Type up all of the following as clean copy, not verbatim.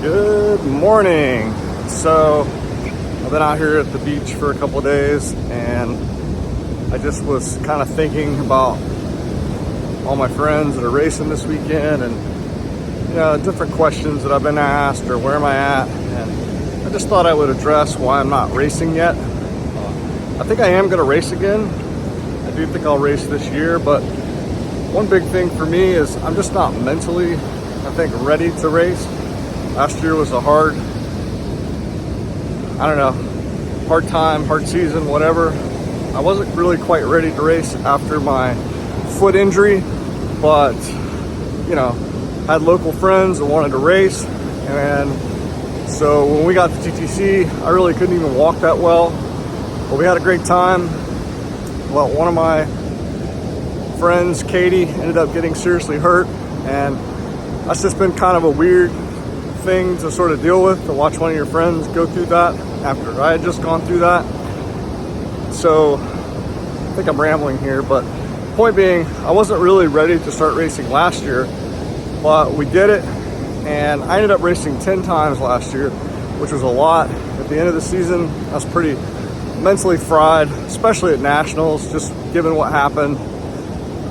Good morning. So I've been out here at the beach for a couple of days, and I just was kind of thinking about all my friends that are racing this weekend, and different questions that I've been asked, or where am I at. And I just thought I would address why I'm not racing yet. I think I am going to race again. I do think I'll race this year, but one big thing for me is I'm just not mentally, I think, ready to race. Last year was a hard time, hard season, whatever. I wasn't really quite ready to race after my foot injury, but had local friends that wanted to race, and so when we got to TTC, I really couldn't even walk that well, but we had a great time. Well, one of my friends, Katie, ended up getting seriously hurt, and that's just been kind of a weird thing to sort of deal with, to watch one of your friends go through that after I had just gone through that. So I think I'm rambling here, but point being, I wasn't really ready to start racing last year, but we did it, and I ended up racing 10 times last year, which was a lot. At the end of the season, I was pretty mentally fried, especially at nationals, just given what happened.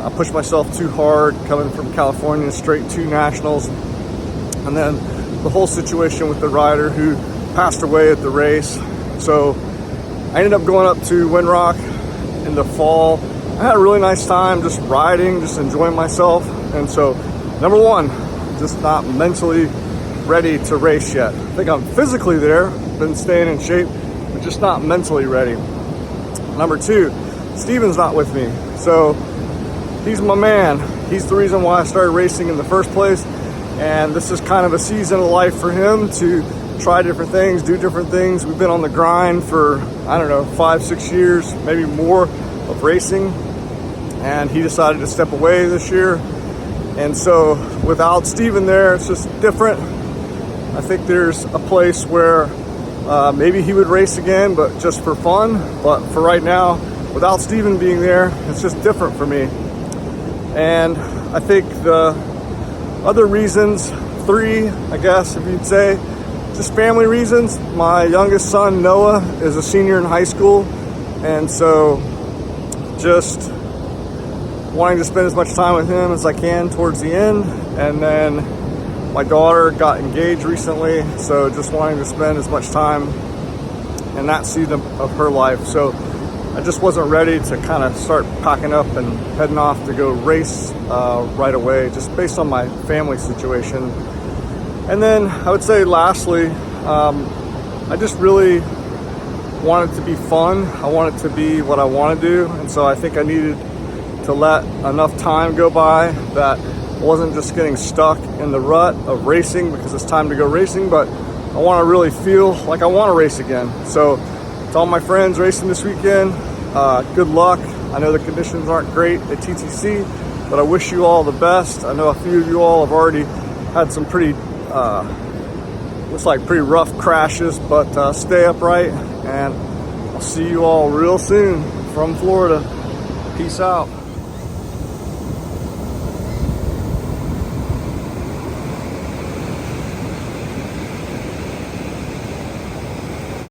I pushed myself too hard coming from California straight to nationals, and then the whole situation with the rider who passed away at the race. So I ended up going up to Windrock in the fall. I had a really nice time just riding, just enjoying myself. And so, number one, just not mentally ready to race yet. I think I'm physically there, been staying in shape, but just not mentally ready. Number two, Steven's not with me. So he's my man. He's the reason why I started racing in the first place. And this is kind of a season of life for him to try different things, do different things. We've been on the grind for, 5-6 years, maybe more, of racing. And he decided to step away this year. And so without Steven there, it's just different. I think there's a place where maybe he would race again, but just for fun. But for right now, without Steven being there, it's just different for me. And I think the other reasons, three, I guess, if you'd say, just family reasons. My youngest son, Noah, is a senior in high school, and so just wanting to spend as much time with him as I can towards the end. And then my daughter got engaged recently, so just wanting to spend as much time in that season of her life. So I just wasn't ready to kind of start packing up and heading off to go race right away, just based on my family situation. And then I would say lastly, I just really want it to be fun. I want it to be what I want to do. And so I think I needed to let enough time go by that I wasn't just getting stuck in the rut of racing because it's time to go racing, but I want to really feel like I want to race again. So to all my friends racing this weekend, good luck. I know the conditions aren't great at TTC, but I wish you all the best. I know a few of you all have already had some pretty, looks like pretty rough crashes, but stay upright, and I'll see you all real soon from Florida. Peace out.